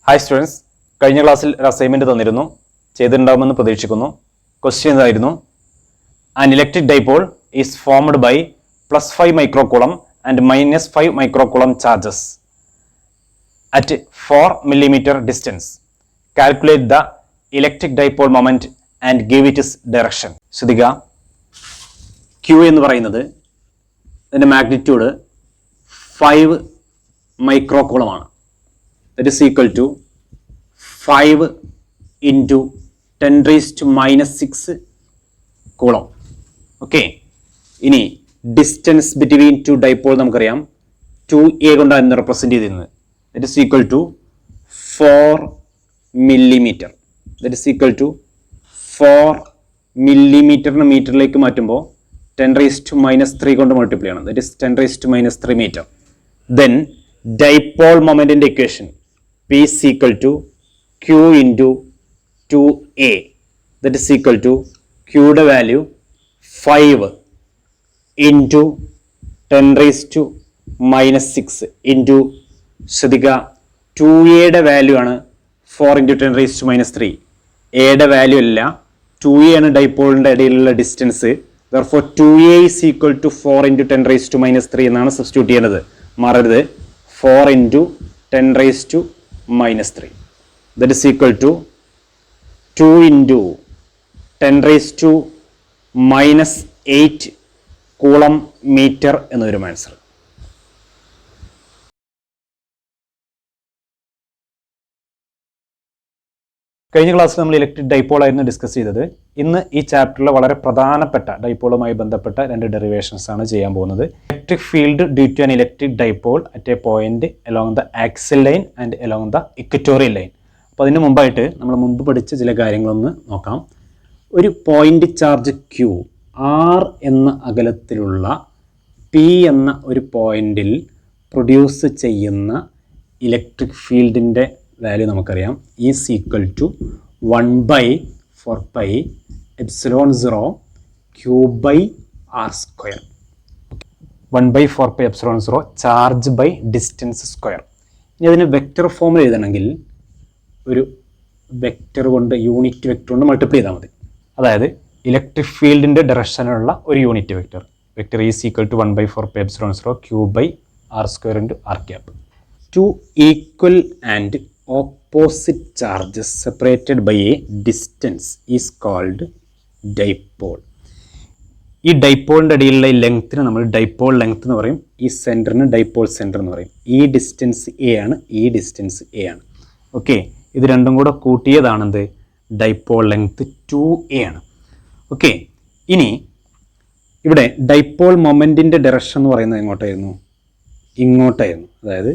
Hi students, കഴിഞ്ഞ ക്ലാസ്സിൽ ഒരു അസൈൻമെന്റ് തന്നിരുന്നു, ചെയ്തിട്ടുണ്ടാകുമെന്ന് പ്രതീക്ഷിക്കുന്നു. ക്വസ്റ്റ്യൻ ഇതായിരുന്നു: an electric dipole is formed by +5 microcoulomb and -5 microcoulomb charges at 4 millimeter distance. Calculate the electric dipole moment and give its direction. ശ്രദ്ധിക്കുക, Q എന്ന് പറയുന്നത് അതിൻ്റെ മാഗ്നിറ്റ്യൂഡ് 5 മൈക്രോകൂളമാണ്. That is equal to 5 into 10⁻⁻6 കൂളം. Okay, ഇനി distance between two dipole നമുക്കറിയാം 2a കൊണ്ടാണ് എന്ന് റെപ്രസെന്റ് ചെയ്തിരുന്നത്. That is equal to 4 millimeter. That is equal to 4 millimeter മീറ്ററിലേക്ക് മാറ്റുമ്പോൾ 10⁻³ കൊണ്ട് മൾട്ടിപ്ലൈ ആണ്. That is 10⁻³ meter. Then dipole moment in the equation P is equal to Q into 2a. That is equal to Q the value 5 into 10⁻⁻6 into ശ്രദ്ധിക്കുക, 2a യുടെ value ആണ് 4 into 10⁻³ a യുടെ value അല്ല, 2a ആണ് ഡൈപോളിൻ്റെ ഇടയിലുള്ള distance. therefore 2a is equal to 4 into 10⁻³ എന്നാണ് substitute ചെയ്യുന്നത്. മാറരുത്, 4 into 10⁻⁻3. That is equal to 2 into 10⁻⁻8 coulomb metre എന്ന് വരും ആൻസർ. കഴിഞ്ഞ ക്ലാസ്സിൽ നമ്മൾ ഇലക്ട്രിക് ഡൈപോൾ ആയിരുന്നു ഡിസ്കസ് ചെയ്തത്. ഇന്ന് ഈ ചാപ്റ്ററിലെ വളരെ പ്രധാനപ്പെട്ട ഡൈപോളുമായി ബന്ധപ്പെട്ട 2 ഡെറിവേഷൻസ് ആണ് ചെയ്യാൻ പോകുന്നത്. Electric field due to an electric dipole at a point along the axial line and along the equatorial line. അപ്പോൾ അതിന് മുമ്പായിട്ട് നമ്മൾ മുമ്പ് പഠിച്ച ചില കാര്യങ്ങളൊന്ന് നോക്കാം. ഒരു പോയിന്റ് ചാർജ് Q R എന്ന അകലത്തിലുള്ള P എന്ന ഒരു പോയിന്റിൽ പ്രൊഡ്യൂസ് ചെയ്യുന്ന ഇലക്ട്രിക് ഫീൽഡിൻ്റെ വാല്യൂ നമുക്കറിയാം. Is equal to 1/4πε0 Q/r². 1/4πε0 charge by distance square. ഇനി അതിന് വെക്റ്റർ ഫോമിൽ എഴുതണമെങ്കിൽ ഒരു വെക്റ്റർ കൊണ്ട്, യൂണിറ്റ് വെക്റ്റർ കൊണ്ട് മൾട്ടിപ്ലൈ ചെയ്താൽ മതി. അതായത് ഇലക്ട്രിക് ഫീൽഡിൻ്റെ ഡയറക്ഷനുള്ള ഒരു unit vector. Vector is equal to 1/4πε0 Q/r² into r². Two equal and opposite charges separated by a distance is called dipole. ഈ ഡൈപോളിൻ്റെ ഇടയിലുള്ള ഈ ലെങ്ത്തിന് നമ്മൾ ഡൈപോൾ ലെങ്ത് എന്ന് പറയും. ഈ സെൻറ്ററിന് ഡൈപോൾ സെൻറ്റർ എന്ന് പറയും. ഈ ഡിസ്റ്റൻസ് എ ആണ്, ഈ ഡിസ്റ്റൻസ് എ ആണ്. ഓക്കെ, ഇത് രണ്ടും കൂടെ കൂട്ടിയതാണെന്ത്? ഡൈപോൾ ലെങ്ത് 2a ആണ്. ഓക്കെ, ഇനി ഇവിടെ ഡൈപോൾ മൊമെൻറ്റിൻ്റെ ഡയറക്ഷൻ എന്ന് പറയുന്നത് എങ്ങോട്ടായിരുന്നു? ഇങ്ങോട്ടായിരുന്നു. അതായത്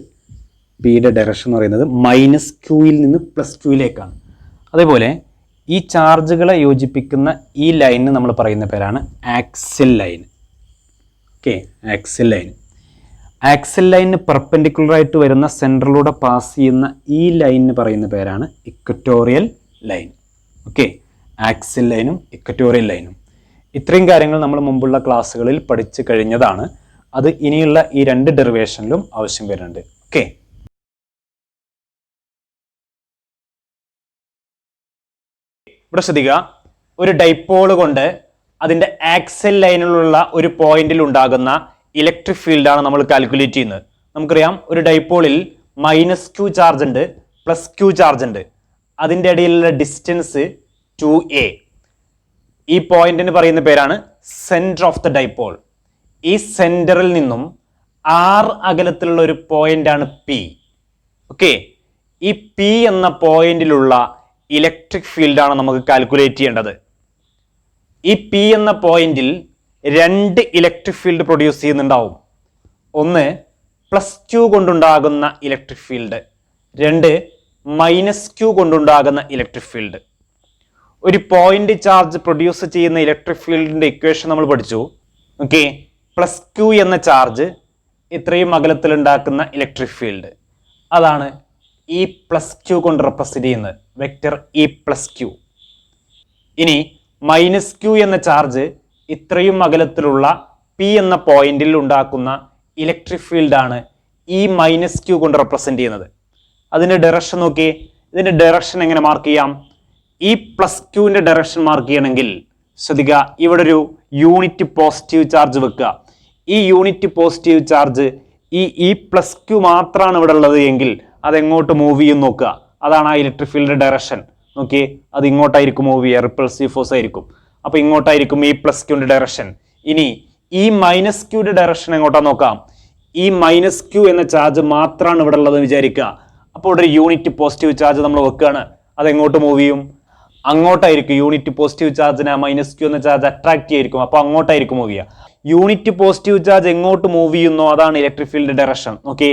പിയുടെ ഡയറക്ഷൻ എന്ന് പറയുന്നത് -Qയിൽ നിന്ന് +2യിലേക്കാണ്. അതേപോലെ ഈ ചാർജുകളെ യോജിപ്പിക്കുന്ന ഈ ലൈനിന് നമ്മൾ പറയുന്ന പേരാണ് axial line. Okay, axial line. Axial ലൈനിന് പെർപെൻഡിക്കുലറായിട്ട് വരുന്ന സെൻറ്ററിലൂടെ പാസ് ചെയ്യുന്ന ഈ ലൈനിന് പറയുന്ന പേരാണ് ഇക്വറ്റോറിയൽ ലൈൻ. ഓക്കെ, ആക്സിൽ ലൈനും ഇക്വറ്റോറിയൽ ലൈനും. ഇത്രയും കാര്യങ്ങൾ നമ്മൾ മുമ്പുള്ള ക്ലാസ്സുകളിൽ പഠിച്ചു കഴിഞ്ഞതാണ്. അത് ഇനിയുള്ള ഈ 2 ഡെറിവേഷനിലും ആവശ്യം വരുന്നുണ്ട്. ഓക്കെ, ഇവിടെ ശ്രദ്ധിക്കുക, ഒരു ഡൈപോൾ കൊണ്ട് അതിൻ്റെ ആക്സിൽ ലൈനിലുള്ള ഒരു പോയിന്റിൽ ഉണ്ടാകുന്ന ഇലക്ട്രിക് ഫീൽഡാണ് നമ്മൾ കാൽക്കുലേറ്റ് ചെയ്യുന്നത്. നമുക്കറിയാം, ഒരു ഡൈപോളിൽ -Q ചാർജ് ഉണ്ട്, +Q ചാർജ് ഉണ്ട്. അതിൻ്റെ ഇടയിലുള്ള ഡിസ്റ്റൻസ് 2a. ഈ പോയിന്റിന് പറയുന്ന പേരാണ് സെൻറ്റർ ഓഫ് ദ ഡൈപോൾ. ഈ സെൻറ്ററിൽ നിന്നും R അകലത്തിലുള്ള ഒരു പോയിന്റാണ് P. ഓക്കെ, ഈ P എന്ന പോയിന്റിലുള്ള ഇലക്ട്രിക് ഫീൽഡാണ് നമുക്ക് കാൽക്കുലേറ്റ് ചെയ്യേണ്ടത്. ഈ P എന്ന പോയിന്റിൽ 2 ഇലക്ട്രിക് ഫീൽഡ് പ്രൊഡ്യൂസ് ചെയ്യുന്നുണ്ടാവും. ഒന്ന് +Q കൊണ്ടുണ്ടാകുന്ന ഇലക്ട്രിക് ഫീൽഡ്, 2 -Q കൊണ്ടുണ്ടാകുന്ന ഇലക്ട്രിക് ഫീൽഡ്. ഒരു പോയിന്റ് ചാർജ് പ്രൊഡ്യൂസ് ചെയ്യുന്ന ഇലക്ട്രിക് ഫീൽഡിന്റെ ഇക്വേഷൻ നമ്മൾ പഠിച്ചു. ഓക്കെ, +Q എന്ന ചാർജ് ഇത്രയും അകലത്തിൽ ഉണ്ടാക്കുന്ന ഇലക്ട്രിക് ഫീൽഡ്, അതാണ് E +Q കൊണ്ട് റെപ്രസെന്റ് ചെയ്യുന്നത്, വെക്റ്റർ E+Q. ഇനി -Q എന്ന ചാർജ് ഇത്രയും അകലത്തിലുള്ള P എന്ന പോയിന്റിൽ ഉണ്ടാക്കുന്ന ഇലക്ട്രിക് ഫീൽഡാണ് E -Q കൊണ്ട് റെപ്രസെന്റ് ചെയ്യുന്നത്. അതിന്റെ ഡയറക്ഷൻ നോക്കി. ഇതിന്റെ ഡയറക്ഷൻ എങ്ങനെ മാർക്ക് ചെയ്യാം? ഈ പ്ലസ് ക്യൂവിന്റെ ഡയറക്ഷൻ മാർക്ക് ചെയ്യണമെങ്കിൽ ശ്രദ്ധിക്കുക, ഇവിടെ ഒരു യൂണിറ്റ് പോസിറ്റീവ് ചാർജ് വെക്കുക. ഈ യൂണിറ്റ് പോസിറ്റീവ് ചാർജ് ഈ പ്ലസ് ക്യൂ മാത്രമാണ് ഇവിടെ ഉള്ളത് എങ്കിൽ അതെങ്ങോട്ട് മൂവ് ചെയ്യും നോക്കുക. അതാണ് ആ ഇലക്ട്രിക് ഫീൽഡിന്റെ ഡയറക്ഷൻ. നോക്കിയേ, അത് ഇങ്ങോട്ടായിരിക്കും മൂവ് ചെയ്യുക, റിപ്പൾസീവ് ഫോഴ്സ് ആയിരിക്കും. അപ്പൊ ഇങ്ങോട്ടായിരിക്കും ഈ പ്ലസ് ക്യൂവിന്റെ ഡയറക്ഷൻ. ഇനി ഈ മൈനസ് ക്യൂയുടെ ഡയറക്ഷൻ എങ്ങോട്ടാ നോക്കാം. ഈ മൈനസ് ക്യൂ എന്ന ചാർജ് മാത്രമാണ് ഇവിടെ ഉള്ളത് വിചാരിക്കുക. അപ്പോൾ ഇവിടെ ഒരു യൂണിറ്റ് പോസിറ്റീവ് ചാർജ് നമ്മൾ വെക്കുകയാണ്. അതെങ്ങോട്ട് മൂവ് ചെയ്യും? അങ്ങോട്ടായിരിക്കും. യൂണിറ്റ് പോസിറ്റീവ് ചാർജിനെ മൈനസ് ക്യൂ എന്ന ചാർജ് അട്രാക്ട് ചെയ്തിരിക്കും. അപ്പൊ അങ്ങോട്ടായിരിക്കും മൂവ് ചെയ്യുക. യൂണിറ്റ് പോസിറ്റീവ് ചാർജ് എങ്ങോട്ട് മൂവ് ചെയ്യുന്നോ അതാണ് ഇലക്ട്രിക് ഫീൽഡ് ഡയറക്ഷൻ. ഓക്കെ,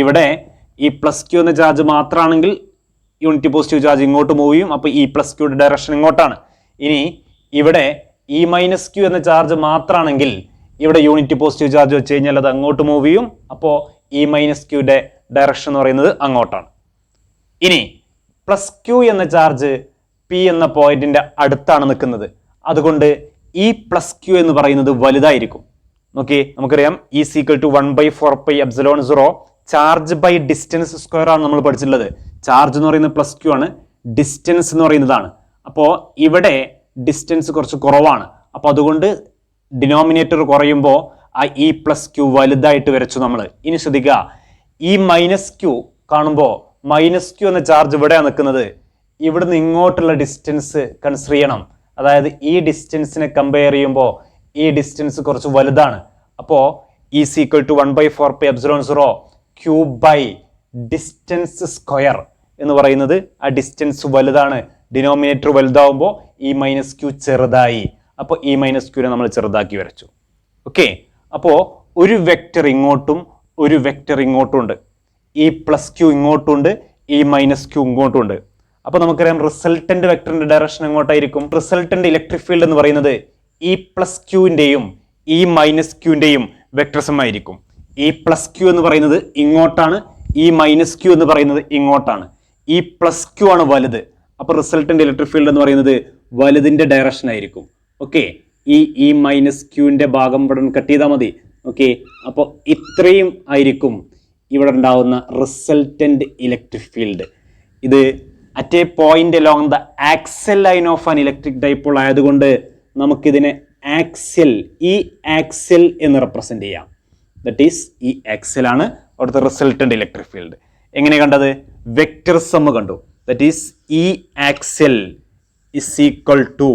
ഇവിടെ ഈ പ്ലസ് ക്യൂ എന്ന ചാർജ് മാത്രമാണെങ്കിൽ യൂണിറ്റ് പോസിറ്റീവ് ചാർജ് ഇങ്ങോട്ട് മൂവ് ചെയ്യും. അപ്പൊ ഈ പ്ലസ് ക്യൂയുടെ ഡയറക്ഷൻ ഇങ്ങോട്ടാണ്. ഇനി ഇവിടെ ഈ മൈനസ് ക്യൂ എന്ന ചാർജ് മാത്രമാണെങ്കിൽ ഇവിടെ യൂണിറ്റ് പോസിറ്റീവ് ചാർജ് വെച്ച് കഴിഞ്ഞാൽ അത് അങ്ങോട്ട് മൂവ് ചെയ്യും. അപ്പോൾ ഈ മൈനസ് ക്യൂയുടെ ഡയറക്ഷൻ എന്ന് പറയുന്നത് അങ്ങോട്ടാണ്. ഇനി പ്ലസ് ക്യൂ എന്ന ചാർജ് പി എന്ന പോയിന്റിന്റെ അടുത്താണ് നിൽക്കുന്നത്. അതുകൊണ്ട് ഈ പ്ലസ് ക്യൂ എന്ന് പറയുന്നത് വലുതായിരിക്കും. നോക്കി, നമുക്കറിയാം is equal to 1/4πε0 charge by distance square ആണ് നമ്മൾ പഠിച്ചിട്ടുള്ളത്. ചാർജ് എന്ന് പറയുന്നത് പ്ലസ് ക്യൂ ആണ്, ഡിസ്റ്റൻസ് എന്ന് പറയുന്നതാണ്. അപ്പോൾ ഇവിടെ ഡിസ്റ്റൻസ് കുറച്ച് കുറവാണ്. അപ്പൊ അതുകൊണ്ട് ഡിനോമിനേറ്റർ കുറയുമ്പോൾ ആ ഇ പ്ലസ് ക്യൂ വലുതായിട്ട് വരച്ചു നമ്മൾ. ഇനി ശ്രദ്ധിക്കുക, ഈ മൈനസ് ക്യൂ കാണുമ്പോൾ മൈനസ് ക്യൂ എന്ന ചാർജ് ഇവിടെയാണ് നിൽക്കുന്നത്. ഇവിടുന്ന് ഇങ്ങോട്ടുള്ള ഡിസ്റ്റൻസ് കൺസിഡർ ചെയ്യണം. അതായത് ഈ ഡിസ്റ്റൻസിനെ കമ്പയർ ചെയ്യുമ്പോൾ ഈ ഡിസ്റ്റൻസ് കുറച്ച് വലുതാണ്. അപ്പോൾ is equal to 1/4πε0 q by distance square എന്ന് പറയുന്നത് ആ ഡിസ്റ്റൻസ് വലുതാണ്. ഡിനോമിനേറ്റർ വലുതാവുമ്പോൾ ഈ മൈനസ് ക്യൂ ചെറുതായി. അപ്പോൾ ഈ മൈനസ് ക്യൂനെ നമ്മൾ ചെറുതാക്കി വരച്ചു. ഓക്കെ, അപ്പോൾ ഒരു വെക്റ്റർ ഇങ്ങോട്ടും ഒരു വെക്റ്റർ ഇങ്ങോട്ടും ഉണ്ട്. ഈ പ്ലസ് ക്യൂ ഇങ്ങോട്ടുണ്ട്, ഈ മൈനസ് ക്യൂ ഇങ്ങോട്ടും ഉണ്ട്. അപ്പൊ നമുക്കറിയാം റിസൾട്ടന്റ് വെക്ടറിന്റെ ഡയറക്ഷൻ എങ്ങോട്ടായിരിക്കും? റിസൾട്ടന്റ് ഇലക്ട്രിക് ഫീൽഡ് എന്ന് പറയുന്നത് ഈ പ്ലസ് ക്യൂവിന്റെയും ഈ മൈനസ് ക്യൂവിന്റെയും വെക്ടർ സം ആയിരിക്കും. ഈ പ്ലസ് ക്യൂ എന്ന് പറയുന്നത് ഇങ്ങോട്ടാണ്, ഈ മൈനസ് ക്യൂ എന്ന് പറയുന്നത് ഇങ്ങോട്ടാണ്. ഈ പ്ലസ് ക്യൂ ആണ് വലുത്. അപ്പൊ റിസൾട്ടന്റ് ഇലക്ട്രിക് ഫീൽഡ് എന്ന് പറയുന്നത് വലുതിന്റെ ഡയറക്ഷൻ ആയിരിക്കും. ഓക്കെ, ഈ മൈനസ് ക്യൂവിന്റെ ഭാഗം ഇവിടെ കട്ട് ചെയ്താൽ മതി. ഓക്കെ, അപ്പോൾ ഇത്രയും ആയിരിക്കും ഇവിടെ ഉണ്ടാവുന്ന റിസൾട്ടന്റ് ഇലക്ട്രിക് ഫീൽഡ്. ഇത് at a point along the axial line of an electric dipole ആയതുകൊണ്ട് നമുക്കിതിനെ ആക്സൽ, ഈ ആക്സൽ എന്ന് റെപ്രസെന്റ് ചെയ്യാം. ദറ്റ് ഈസ് ഈ ആക്സൽ ആണ് അവിടുത്തെ റിസൾട്ടന്റ് ഇലക്ട്രിക് ഫീൽഡ്. എങ്ങനെ കണ്ടത്? വെക്റ്റർ സം കണ്ടു. That is E axial is equal to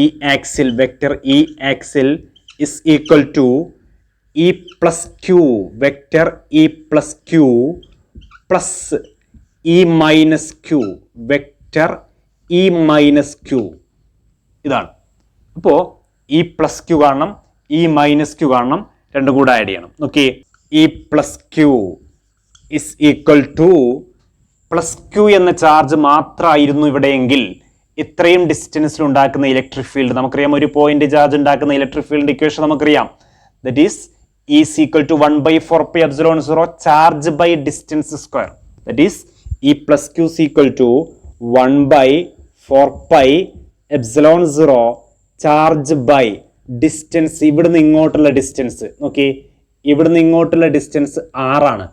E axial vector E axial is equal to E plus Q vector E plus Q plus E minus Q vector E minus Q. ഇതാണ്. അപ്പോൾ ഈ plus Q കാണണം, E minus Q കാണണം, രണ്ടും കൂടെ add ചെയ്യണം. Okay, E plus Q is equal to plus Q എന്ന charge മാത്രമായിരുന്നു ഇവിടെയെങ്കിൽ ഇത്രയും ഡിസ്റ്റൻസിൽ ഉണ്ടാക്കുന്ന ഇലക്ട്രിക് ഫീൽഡ് നമുക്കറിയാം. ഒരു പോയിന്റ് ചാർജ് ഉണ്ടാക്കുന്ന ഇലക്ട്രിക് ഫീൽഡ് ഇക്വേഷൻ നമുക്കറിയാം. That is is equal to 1/4πε0 charge by distance square. That is E plus q is equal to 1/4πε0 charge by distance. ഇവിടുന്ന് ഇങ്ങോട്ടുള്ള ഡിസ്റ്റൻസ് നോക്കി, ഇവിടുന്ന് ഇങ്ങോട്ടുള്ള ഡിസ്റ്റൻസ് r ആണ്,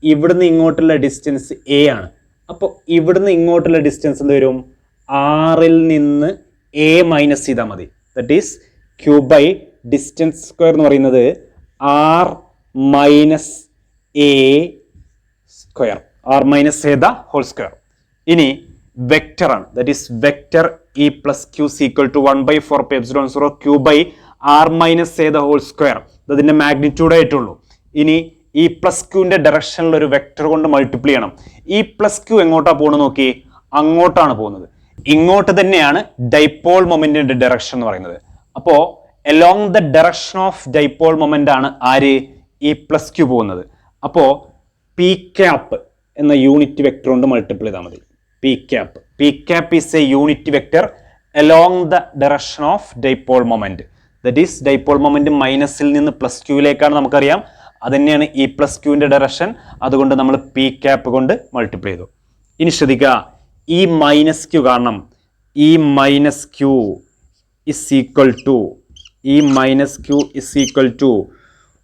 ഇവിടുന്ന് ഇങ്ങോട്ടുള്ള ഡിസ്റ്റൻസ് a ആണ്. അപ്പോൾ ഇവിടുന്ന് ഇങ്ങോട്ടുള്ള ഡിസ്റ്റൻസ് എന്ത് വരും? r-ൽ നിന്ന് a മൈനസ് ചെയ്താൽ മതി. That is q by distance square എന്ന് പറയുന്നത് r minus a square, r minus a the whole square. ഇനി വെക്റ്റർ ആണ്. That is vector E plus Q equal to 1/4πε0 q by r minus a the whole square. അതിന്റെ magnitude ആയിട്ടുള്ളൂ. ഇനി ഈ plus ക്യൂവിന്റെ ഡയറക്ഷനിൽ ഒരു വെക്റ്റർ കൊണ്ട് മൾട്ടിപ്ലൈ ചെയ്യണം. ഈ പ്ലസ് ക്യൂ എങ്ങോട്ടാ പോകുന്നത് നോക്കി, അങ്ങോട്ടാണ് പോകുന്നത്. ഇങ്ങോട്ട് തന്നെയാണ് ഡൈപോൾ മൊമെന്റിന്റെ ഡയറക്ഷൻ എന്ന് പറയുന്നത്. അപ്പോ along the direction of dipole moment ആണ് ആര്? ഈ പ്ലസ് ക്യൂ പോകുന്നത്. അപ്പോ പി ക്യാപ്പ് എന്ന യൂണിറ്റ് വെക്ടർ കൊണ്ട് മൾട്ടിപ്ലൈ ചെയ്താൽ മതി. P cap is a unit vector along the direction of dipole moment. That is dipole moment മൈനസിൽ നിന്ന് പ്ലസ് ക്യൂയിലേക്കാണ് നമുക്കറിയാം. അത് തന്നെയാണ് ഈ പ്ലസ് ക്യൂവിന്റെ ഡയറക്ഷൻ. അതുകൊണ്ട് നമ്മൾ പി ക്യാപ്പ് കൊണ്ട് മൾട്ടിപ്ലൈ ചെയ്തു. ഇനി ശ്രദ്ധിക്കുക, ഈ മൈനസ് ക്യൂ കാരണം E minus q is equal to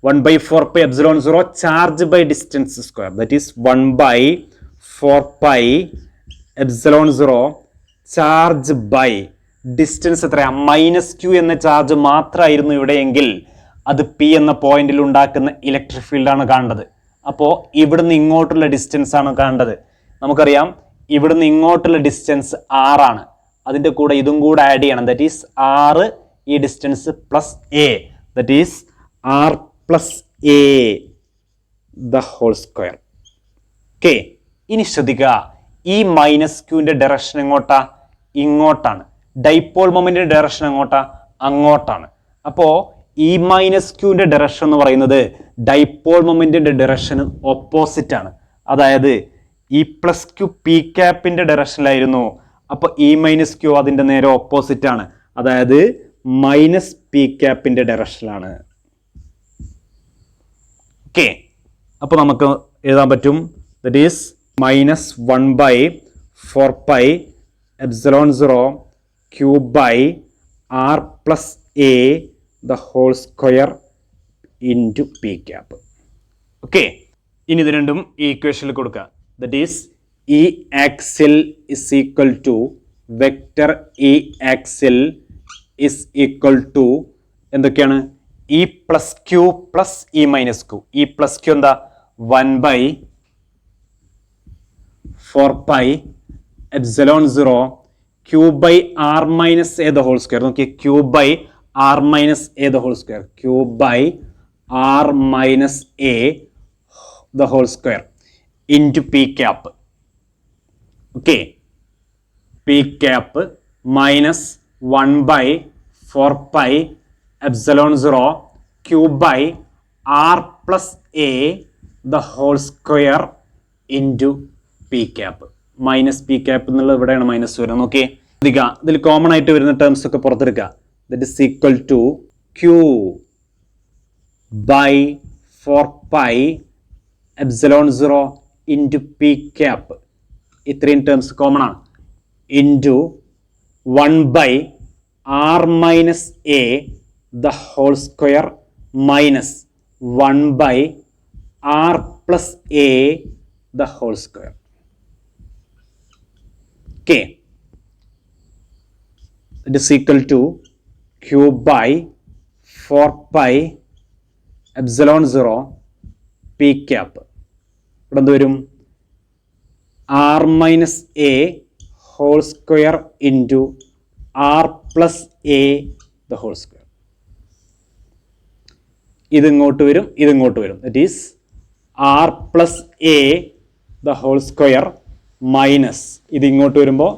1/4πε0 charge by distance square. That is 1/4 4 pi epsilon 0 charge by distance എത്രയാ? -q എന്ന ചാർജ് മാത്രമായിരുന്നു ഇവിടെയെങ്കിൽ അത് P എന്ന പോയിന്റിൽ ഉണ്ടാക്കുന്ന ഇലക്ട്രിക് ഫീൽഡാണ് കാണേണ്ടത്. അപ്പോൾ ഇവിടുന്ന് ഇങ്ങോട്ടുള്ള ഡിസ്റ്റൻസ് ആണ് കാണേണ്ടത്. നമുക്കറിയാം ഇവിടുന്ന് ഇങ്ങോട്ടുള്ള ഡിസ്റ്റൻസ് r ആണ്. അതിൻ്റെ കൂടെ ഇതും കൂടെ ആഡ് ചെയ്യണം. ദാറ്റ് ഈസ് r ഈ distance plus a, that is r plus a the whole square. Okay, ഇനി ശ്രദ്ധിക്കുക, ഈ -q ഡയറക്ഷൻ എങ്ങോട്ടാ? ഇങ്ങോട്ടാണ്. ഡൈപോൾ മൊമെന്റിന്റെ ഡയറക്ഷൻ എങ്ങോട്ടാ? അങ്ങോട്ടാണ്. അപ്പോൾ ഈ -q ഡയറക്ഷൻ എന്ന് പറയുന്നത് ഡൈപോൾ മൊമെന്റിന്റെ ഡയറക്ഷന് ഓപ്പോസിറ്റ് ആണ്. അതായത് ഈ +q പി ക്യാപ്പിന്റെ ഡയറക്ഷനിലായിരുന്നു. അപ്പോൾ ഈ -q അതിന്റെ നേരെ ഓപ്പോസിറ്റ് ആണ്. അതായത് -p ക്യാപ്പിന്റെ ഡയറക്ഷനിലാണ്. ഓക്കെ, അപ്പോൾ നമുക്ക് എഴുതാൻ പറ്റും. That is -1/4 pi epsilon 0 q by r plus a the whole square into p cap. Okay, ഇനി ഇത് രണ്ടും ഈ ഇക്വേഷനിൽ കൊടുക്കുക. That is E axial is equal to vector E axial is equal to എന്തൊക്കെയാണ്? E plus q plus E minus q. E plus q എന്താ? 1/4 pi epsilon 0 q by r minus a the whole square. നോക്കിയേ, q by r minus a the whole square. q by r minus a the whole square into p cap. Okay, p cap minus 1/4 pi epsilon 0 q by r plus a the whole square into p cap. Minus P cap എന്നുള്ളത് ഇവിടെയാണ് minus വരുന്നത്. Okay, ഇതിൽ common ആയിട്ട് വരുന്ന terms ഒക്കെ പുറത്തെടുക്കുക. That is equal to q by 4 pi epsilon 0 into p cap. ഇത്രയും terms common ആണ്. Into 1/r minus a the whole square minus 1/r plus a the whole square. Okay, it is equal to q by 4 pi epsilon 0 p cap. ഇവിടെ എന്ത് വരും? r minus a whole square into r plus a the whole square. ഇതിങ്ങോട്ട് വരും, ഇതിങ്ങോട്ട് വരും. That is r plus a the whole square minus ഇതിങ്ങോട്ട് വരുമ്പോൾ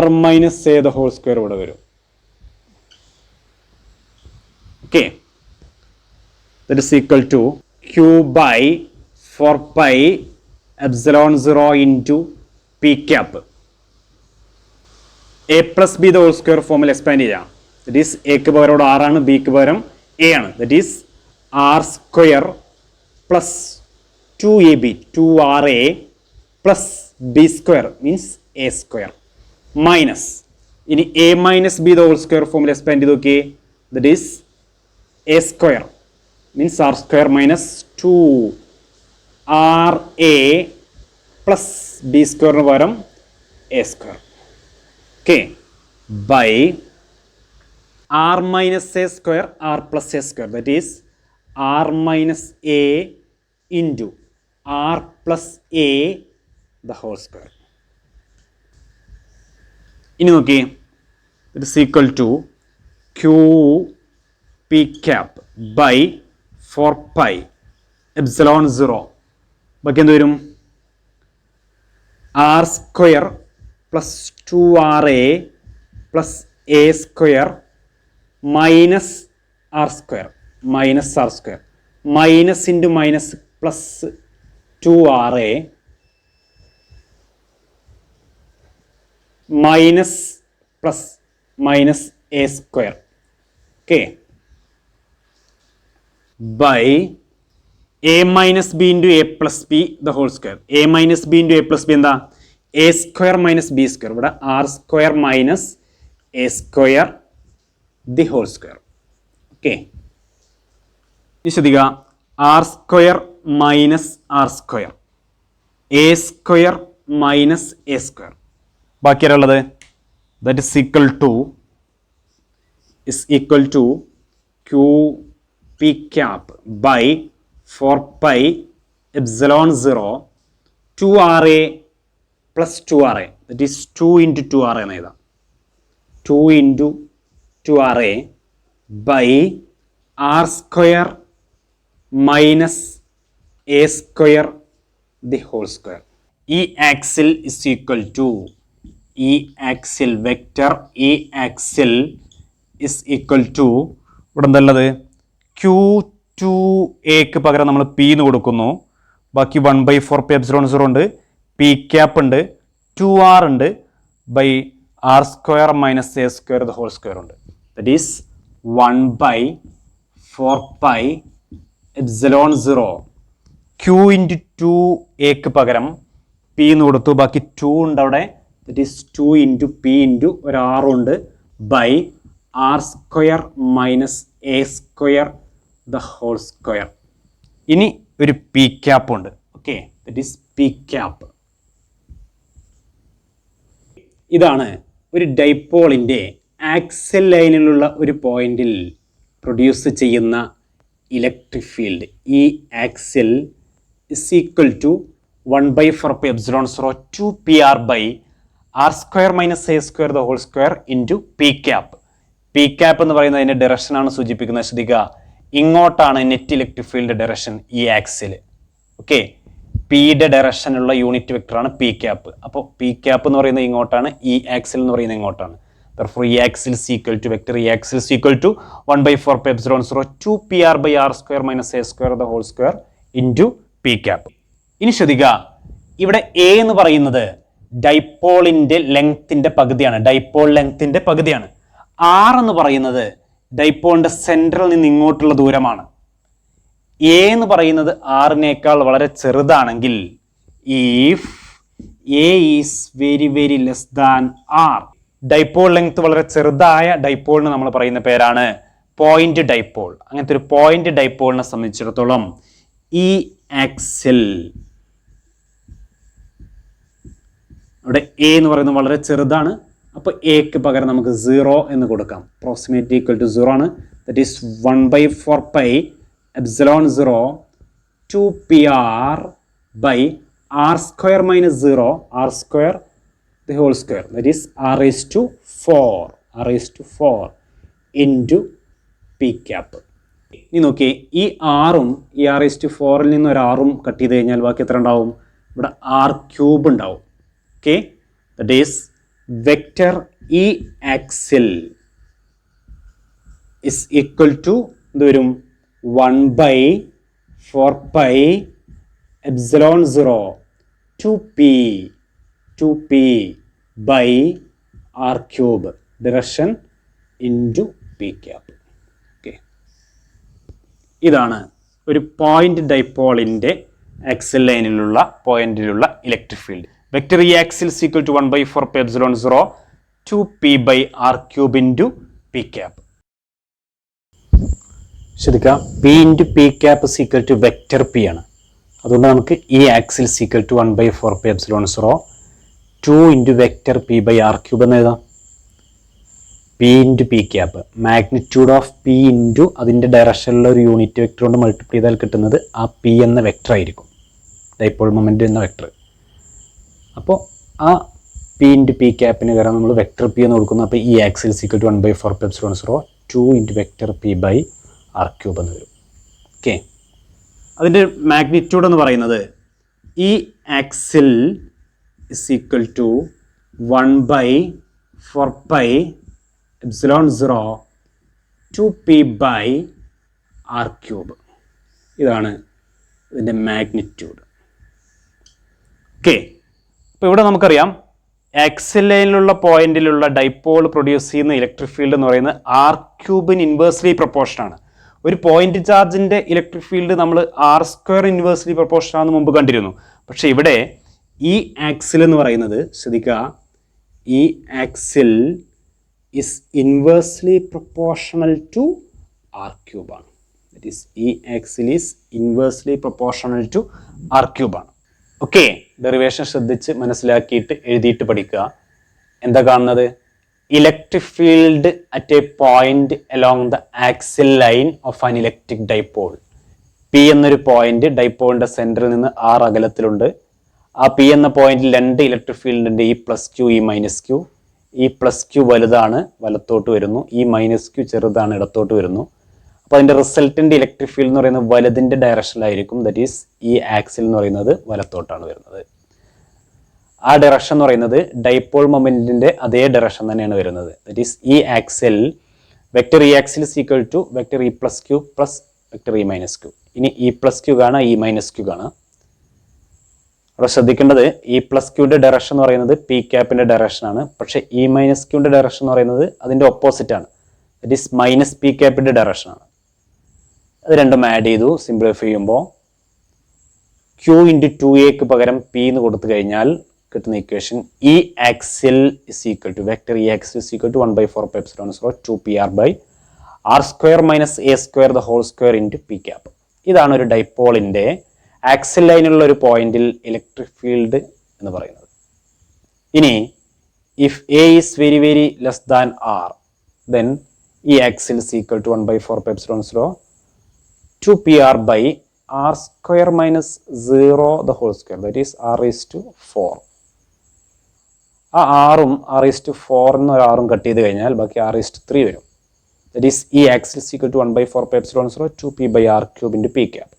r minus a the whole square ഇവിടെ വരും. Okay, that is equal to q by 4 pi epsilon 0 into p cap. a plus b the whole square ഫോമിൽ expand ചെയ്യാം. That is എക്ക് പകരം ഇവിടെ r ആണ്, ബിക്ക് പകരം a ആണ്. That is r square plus 2ab 2ra plus b square means a square minus ഇനി a minus b the whole square ഫോമിൽ എക്സ്പാൻഡ് ചെയ്ത് നോക്കിയേ. That is a square means r square minus 2ra plus b സ്ക്വയറിന് പകരം a square. Okay, by r minus a square r plus a square. That is r minus a into r plus a the whole square. ഇനി നോക്കിയേ, it is equal to q p cap by 4 pi epsilon 0. ബാക്കി എന്ത് വരും? r square plus 2ra plus a square minus r square minus r square minus into minus plus 2ra minus plus minus a square. Okay, by a minus b into a plus b the whole square. A minus b into a plus b എന്താ? A square minus b square. ഇവിടെ r square minus A square the whole square. Okay, ശ്രദ്ധിക്കുക, r square minus r square a square minus A square. ബാക്കി ആരുള്ളത്? That is equal to q p cap by 4 pi epsilon 0 2RA plus 2RA, that is 2 into 2RA എന്ന് എഴുതാം. 2 into 2RA by R square minus A square the whole square. E axial is equal to E axial vector E axial is equal to ഇവിടെ എന്തല്ലത് Q2Aക്ക് പകരം നമ്മൾ P എന്ന് കൊടുക്കുന്നു. ബാക്കി 1/4 P epsilon 0 ഉണ്ട്, പി ക്യാപ്പ് ഉണ്ട്, 2R ഉണ്ട്, by R square minus A square the whole square ഉണ്ട്. That is 1/4 pi epsilon 0 Q into 2Aക്ക് പകരം പി എന്ന് കൊടുത്തു. ബാക്കി 2 ഉണ്ട് അവിടെ. That is 2 into p into ഒരു R ഉണ്ട് by R square minus A square the whole square. ഇനി ഒരു പി ക്യാപ്പ് ഉണ്ട്. Okay, that is p cap. ഇതാണ് ഒരു ഡൈപോളിൻ്റെ ആക്സൽ ലൈനിലുള്ള ഒരു പോയിന്റിൽ പ്രൊഡ്യൂസ് ചെയ്യുന്ന ഇലക്ട്രിക് ഫീൽഡ്. ഈ axial is equal to 1/4 pi epsilon 0 2PR by R square minus A square the whole square into P cap. P cap എന്ന് പറയുന്നത് അതിൻ്റെ ഡയറക്ഷനാണ് സൂചിപ്പിക്കുന്നത്. ശ്രദ്ധിക്കുക, ഇങ്ങോട്ടാണ് net electric field direction E axial. Okay, പിയുടെ ഡയറക്ഷനുള്ള യൂണിറ്റ് വെക്ടറാണ് പി ക്യാപ്പ്. അപ്പോൾ പി ക്യാപ്പ് എന്ന് പറയുന്നത് ഇങ്ങോട്ടാണ്, ഈ ആക്സിൽ എന്ന് പറയുന്നത് ഇങ്ങോട്ടാണ്. therefore E axial is equal to vector E axial is equal to 1/4 pi epsilon 0 2PR by R square minus A square the whole square into P cap. ഇനി ശ്രദ്ധിക്കുക, ഇവിടെ എ എന്ന് പറയുന്നത് ഡൈപോളിൻ്റെ ലെങ്ത്തിന്റെ പകുതിയാണ്, ഡൈപോൾ ലെങ്ത്തിന്റെ പകുതിയാണ്. ആർ എന്ന് പറയുന്നത് ഡൈപോളിന്റെ സെൻട്രൽ നിന്ന് ഇങ്ങോട്ടുള്ള ദൂരമാണ്. എ എന്ന് പറയുന്നത് ആറിനേക്കാൾ വളരെ ചെറുതാണെങ്കിൽ if A is very very less than R, dipole length വളരെ ചെറുതായ ഡൈപോളിന് നമ്മൾ പറയുന്ന പേരാണ് പോയിന്റ് ഡൈപോൾ. അങ്ങനത്തെ ഒരു പോയിന്റ് ഡൈപോളിനെ സംബന്ധിച്ചിടത്തോളം ഈ ആക്സിൽ അവിടെ എ എന്ന് പറയുന്നത് വളരെ ചെറുതാണ്. അപ്പോൾ എക്ക് പകരം നമുക്ക് 0 എന്ന് കൊടുക്കാം. അപ്രോക്സിമേറ്റ് ഈക്വൽ ടു 0 ആണ്. That is 1/4 pi epsilon 0 2PR by R square minus 0 R square the whole square that is r raised to 4 into P cap. ഇനി നോക്കി, ഈ ആറും ഈ r raised to 4ൽ നിന്ന് ഒരു ആറും കട്ട് ചെയ്ത് കഴിഞ്ഞാൽ ബാക്കി എത്ര ഉണ്ടാവും? ഇവിടെ r³ ഉണ്ടാവും. Okay, that is vector E axial is equal to എന്ത് വരും? 1/4 pi epsilon 0 2p by r³ direction into P cap. Okay, ഇതാണ് ഒരു പോയിന്റ് ഡൈപോളിൻ്റെ ആക്സിൽ ലൈനിലുള്ള പോയിന്റിലുള്ള electric field. Vector E axial is equal to 1/4 pi epsilon 0 2p by r³ into P cap. ശ്രദ്ധിക്കാം, p into P cap is equal to vector p ആണ്. അതുകൊണ്ട് നമുക്ക് E axial is equal to 1/4 pi epsilon 0 2 into vector P by r³ എന്ന് എഴുതാം. P into P cap, magnitude of P into അതിൻ്റെ ഡയറക്ഷനിലുള്ള ഒരു unit vector കൊണ്ട് multiply ചെയ്താൽ കിട്ടുന്നത് ആ പി എന്ന വെക്ടർ ആയിരിക്കും, ഡൈപോൾ മൊമെൻ്റ് എന്ന വെക്ടർ. അപ്പോൾ ആ പി ഇൻറ്റു പി ക്യാപ്പിന് കാരണം നമ്മൾ വെക്ടർ പി എന്ന് കൊടുക്കുന്നു. അപ്പോൾ E axial is equal to 1/4 pi epsilon 0 2 into vector P by r³ എന്ന് വരും. ഓക്കെ, അതിൻ്റെ മാഗ്നിറ്റ്യൂഡ് എന്ന് പറയുന്നത് E axial is equal to 1/4 pi epsilon 0 2p by r³. ഇതാണ് ഇതിൻ്റെ മാഗ്നിറ്റ്യൂഡ്. ഓക്കെ, അപ്പോൾ ഇവിടെ നമുക്കറിയാം ആക്സിൽ ലൈനിലുള്ള പോയിന്റിലുള്ള ഡൈപോൾ പ്രൊഡ്യൂസ് ചെയ്യുന്ന ഇലക്ട്രിക് ഫീൽഡ് എന്ന് പറയുന്നത് r³ ഇൻവേഴ്സ്ലി പ്രൊപ്പോർഷൻ ആണ്. ഒരു പോയിന്റ് ചാർജിൻ്റെ ഇലക്ട്രിക് ഫീൽഡ് നമ്മൾ r² ഇൻവേഴ്സ്ലി പ്രൊപ്പോർഷൻ ആണെന്ന് മുമ്പ് കണ്ടിരുന്നു. പക്ഷേ ഇവിടെ ഈ ആക്സിൽ എന്ന് പറയുന്നത് ശ്രദ്ധിക്കുക, E axial is inversely proportional to r³ ആണ്. That is, E axial is inversely proportional to r³ ആണ്. ഓക്കെ, ഡെറിവേഷൻ ശ്രദ്ധിച്ച് മനസ്സിലാക്കിയിട്ട് എഴുതിയിട്ട് പഠിക്കുക. എന്താ കാണുന്നത്? Electric field at a point along the axial line of an electric dipole. P എന്നൊരു point ഡൈപോളിന്റെ സെന്ററിൽ നിന്ന് ആർ അകലത്തിലുണ്ട്. ആ പി എന്ന പോയിന്റിൽ രണ്ട് ഇലക്ട്രിക് ഫീൽഡ് ഉണ്ട്, E plus Q, E minus Q. E plus Q വലുതാണ്, വലത്തോട്ട് വരുന്നു. ഈ മൈനസ് ക്യൂ ചെറുതാണ്, ഇടത്തോട്ട് വരുന്നു. അപ്പോൾ അതിന്റെ റിസൾട്ടന്റ് ഇലക്ട്രിക് ഫീൽഡ് എന്ന് പറയുന്നത് വലതിന്റെ ഡയറക്ഷനിലായിരിക്കും. ദറ്റ് ഈസ് ഈ ആക്സിൽ എന്ന് പറയുന്നത് വലത്തോട്ടാണ് വരുന്നത്. ആ ഡയറക്ഷൻ എന്ന് പറയുന്നത് ഡൈപോൾ മൊമെന്റിന്റെ അതേ ഡയറക്ഷൻ തന്നെയാണ് വരുന്നത്. ദറ്റ് ഈസ് ഈ axial vector E axial is equal to vector E plus Q plus vector E minus Q. ഇനി ഇ പ്ലസ് ക്യൂ കാണാം, ഇ മൈനസ് ക്യൂ കാണാം. അവിടെ ശ്രദ്ധിക്കേണ്ടത് ഇ പ്ലസ് ക്യൂന്റെ ഡയറക്ഷൻ എന്ന് പറയുന്നത് പി ക്യാപ്പിന്റെ ഡയറക്ഷൻ ആണ്. പക്ഷേ ഇ മൈനസ് ക്യൂന്റെ ഡയറക്ഷൻ എന്ന് പറയുന്നത് അതിന്റെ ഓപ്പോസിറ്റ് ആണ്. ദറ്റ് ഈസ് മൈനസ് പി ക്യാപ്പിന്റെ ഡയറക്ഷൻ ആണ്. അത് രണ്ടും ആഡ് ചെയ്തു. സിംപ്ലിഫൈ ചെയ്യുമ്പോൾ ക്യൂ ഇൻറ്റു 2a പകരം പി എന്ന് കൊടുത്തു കഴിഞ്ഞാൽ കിട്ടുന്ന equation E axial is equal to vector E axial is equal to 1/4πε0 2pr by R square minus A square the whole square into P cap. ഇതാണ് ഒരു ഡൈപോളിന്റെ axle ലൈനുള്ള ഒരു പോയിന്റിൽ ഇലക്ട്രിക് ഫീൽഡ് എന്ന് പറയുന്നത്. ഇനി if A is very very less than r, then E axial is equal to 1/4πε0 2pr by R square minus 0 the whole square, that is r⁴. ആ ആറും r⁴ എന്ന് ഒരു ആറും കട്ട് ചെയ്ത് കഴിഞ്ഞാൽ ബാക്കി r�3 വരും. ദറ്റ് ഈസ് ഈ axial is equal to 1/4πε0 2p by r cube into P cap.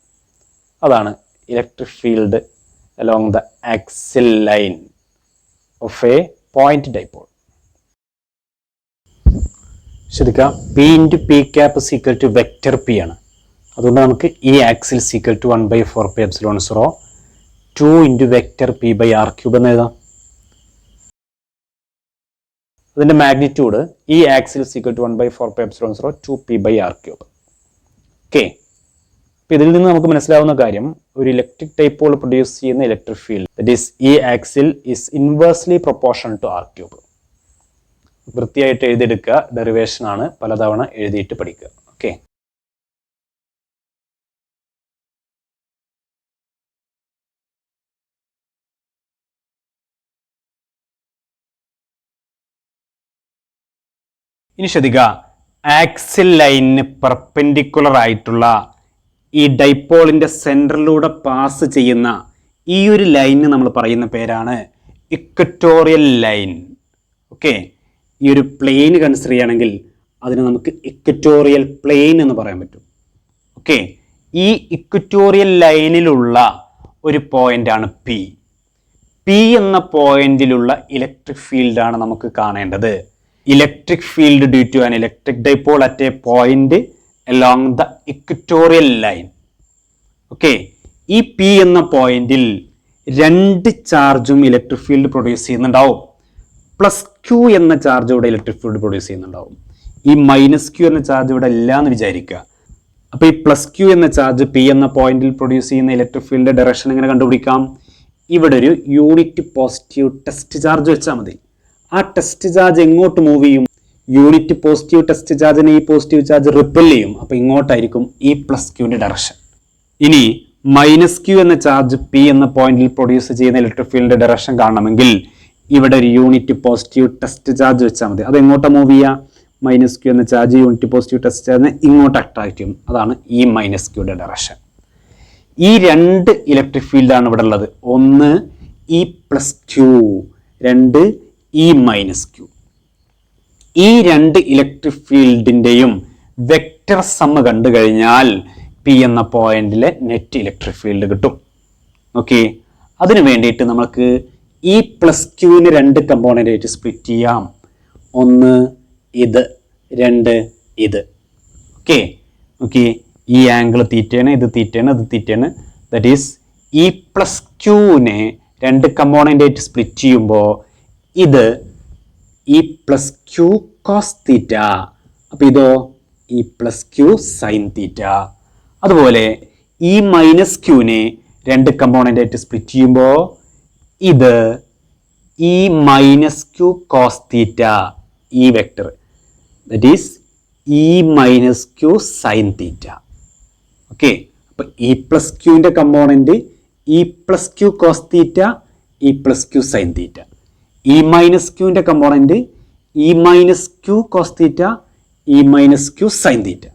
അതാണ് electric field along the axial line of a point dipole. ശ്രദ്ധിക്കുക, P into P cap is equal to vector p ആണ്. അതുകൊണ്ട് നമുക്ക് E axial is equal to 1/4πε0 2 into vector P by r cube എന്ന് എഴുതാം. അതിന്റെ magnitude E axial is equal to 1/4πε0 2p by r cube. Okay, അപ്പൊ ഇതിൽ നിന്ന് നമുക്ക് മനസ്സിലാവുന്ന കാര്യം, ഒരു ഇലക്ട്രിക് ഡൈപോൾ പ്രൊഡ്യൂസ് ചെയ്യുന്ന ഇലക്ട്രിക് ഫീൽഡ് ദറ്റ് ഈസ് ഈ axial is inversely proportional to R cube. വൃത്തിയായിട്ട് എഴുതിയെടുക്കുക. ഡെറിവേഷൻ ആണ്, പലതവണ എഴുതിയിട്ട് പഠിക്കുക. ഓക്കെ, ഇനി ശ്രദ്ധിക്കുക, ആക്സിൽ ലൈനിന് പെർപെൻഡിക്കുലർ ആയിട്ടുള്ള ഈ ഡൈപോളിന്റെ സെന്ററിലൂടെ പാസ് ചെയ്യുന്ന ഈ ഒരു ലൈനിന് നമ്മൾ പറയുന്ന പേരാണ് ഇക്വറ്റോറിയൽ ലൈൻ. ഓക്കെ, ഈ ഒരു പ്ലെയിൻ കൺസിഡർ ചെയ്യുകയാണെങ്കിൽ അതിന് നമുക്ക് ഇക്വറ്റോറിയൽ പ്ലെയിൻ എന്ന് പറയാൻ പറ്റും. ഓക്കെ, ഈ ഇക്വറ്റോറിയൽ ലൈനിലുള്ള ഒരു പോയിന്റാണ് പി. പി എന്ന പോയിന്റിലുള്ള ഇലക്ട്രിക് ഫീൽഡാണ് നമുക്ക് കാണേണ്ടത്. Electric field due to an electric dipole at a point along the equatorial line. Okay, ഈ പി എന്ന പോയിന്റിൽ രണ്ട് ചാർജും ഇലക്ട്രിക് ഫീൽഡ് പ്രൊഡ്യൂസ് ചെയ്യുന്നുണ്ടാവും. പ്ലസ് ക്യൂ എന്ന ചാർജ് ഇവിടെ ഇലക്ട്രിക് ഫീൽഡ് പ്രൊഡ്യൂസ് ചെയ്യുന്നുണ്ടാവും. ഈ മൈനസ് ക്യൂ എന്ന ചാർജ് ഇവിടെ ഇല്ല എന്ന് വിചാരിക്കുക. അപ്പൊ ഈ പ്ലസ് ക്യൂ എന്ന ചാർജ് പി എന്ന പോയിന്റിൽ പ്രൊഡ്യൂസ് ചെയ്യുന്ന ഇലക്ട്രിക് ഫീൽഡിന്റെ ഡയറക്ഷൻ എങ്ങനെ കണ്ടുപിടിക്കാം? ഇവിടെ ഒരു യൂണിറ്റ് പോസിറ്റീവ് ടെസ്റ്റ് ചാർജ് വെച്ചാൽ മതി. ആ ടെസ്റ്റ് ചാർജ് എങ്ങോട്ട് മൂവ് ചെയ്യും? യൂണിറ്റ് പോസിറ്റീവ് ടെസ്റ്റ് ചാർജിനെ ഈ പോസിറ്റീവ് ചാർജ് റിപ്പൽ ചെയ്യും. അപ്പൊ ഇങ്ങോട്ടായിരിക്കും ഈ പ്ലസ് ക്യൂവിന്റെ ഡയറക്ഷൻ. ഇനി മൈനസ് ക്യൂ എന്ന ചാർജ് പി എന്ന പോയിന്റിൽ പ്രൊഡ്യൂസ് ചെയ്യുന്ന ഇലക്ട്രിക് ഫീൽഡിന്റെ ഡയറക്ഷൻ കാണണമെങ്കിൽ ഇവിടെ ഒരു യൂണിറ്റ് പോസിറ്റീവ് ടെസ്റ്റ് ചാർജ് വെച്ചാൽ മതി. അത് എങ്ങോട്ടാ മൂവ് ചെയ്യുക? മൈനസ് ക്യൂ എന്ന ചാർജ് യൂണിറ്റ് പോസിറ്റീവ് ടെസ്റ്റ് ചാർജിനെ ഇങ്ങോട്ട് അട്രാക്ട് ചെയ്യും. അതാണ് ഈ മൈനസ് ക്യൂയുടെ ഡയറക്ഷൻ. ഈ രണ്ട് ഇലക്ട്രിക് ഫീൽഡാണ് ഇവിടെ ഉള്ളത്. ഒന്ന് ഈ പ്ലസ് ക്യൂ, രണ്ട് ഈ മൈനസ് ക്യൂ. ഈ രണ്ട് ഇലക്ട്രിക് ഫീൽഡിന്റെയും വെക്റ്റർ സം കണ്ടു കഴിഞ്ഞാൽ പി എന്ന പോയിന്റിലെ നെറ്റ് ഇലക്ട്രിക് ഫീൽഡ് കിട്ടും. ഓക്കെ, അതിനു വേണ്ടിയിട്ട് നമുക്ക് ഈ പ്ലസ് ക്യൂവിന് രണ്ട് കമ്പോണന്റ് ആയിട്ട് സ്പ്ലിറ്റ് ചെയ്യാം. ഒന്ന് ഇത്, രണ്ട് ഇത്. ഓക്കെ ഓക്കെ, ഈ ആംഗിൾ തീറ്റയാണ്, ഇത് തീറ്റയാണ്, ഇത് തീറ്റയാണ്. ദറ്റ് ഈസ് ഈ പ്ലസ് ക്യൂവിനെ രണ്ട് കമ്പോണന്റ് ആയിട്ട് സ്പ്ലിറ്റ് ചെയ്യുമ്പോൾ ഇത് ഈ പ്ലസ് ക്യൂ കോസ് തീറ്റ, അപ്പൊ ഇതോ ഈ പ്ലസ് ക്യൂ സൈൻ തീറ്റ. അതുപോലെ ഈ മൈനസ് ക്യൂവിനെ രണ്ട് കമ്പോണന്റ് ആയിട്ട് സ്പ്ലിറ്റ് ചെയ്യുമ്പോൾ ഇത് ഈ മൈനസ് ക്യൂ കോസ് തീറ്റ, ഈ vector that is E minus Q sign theta. Okay, അപ്പൊ ഈ പ്ലസ് ക്യൂവിന്റെ component E plus Q cos theta, E plus Q sign theta. E minus ക്യൂവിൻ്റെ component E minus Q cos theta, E minus Q sign theta.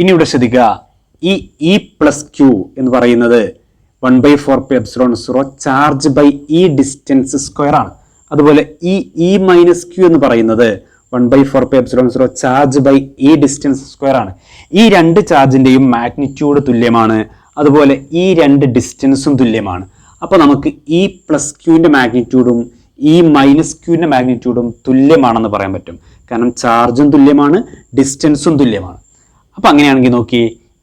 ഇനി ഇവിടെ ശ്രദ്ധിക്കുക, ഈ E plus Q എന്ന് പറയുന്നത് 1/4πε0 ചാർജ് ബൈ ഇ ഡിസ്റ്റൻസ് സ്ക്വയർ ആണ്. അതുപോലെ ഈ ഇ മൈനസ് ക്യൂ എന്ന് പറയുന്നത് 1/4πε0 ചാർജ് ബൈ ഇ ഡിസ്റ്റൻസ് സ്ക്വയർ ആണ്. ഈ രണ്ട് ചാർജിൻ്റെയും മാഗ്നിറ്റ്യൂഡ് തുല്യമാണ്, അതുപോലെ ഈ രണ്ട് ഡിസ്റ്റൻസും തുല്യമാണ്. അപ്പോൾ നമുക്ക് ഇ പ്ലസ് ക്യൂവിൻ്റെ മാഗ്നിറ്റ്യൂഡും ഇ മൈനസ് ക്യൂവിൻ്റെ മാഗ്നിറ്റ്യൂഡും തുല്യമാണെന്ന് പറയാൻ പറ്റും. കാരണം ചാർജും തുല്യമാണ്, ഡിസ്റ്റൻസും തുല്യമാണ്. അപ്പം അങ്ങനെയാണെങ്കിൽ നോക്കി,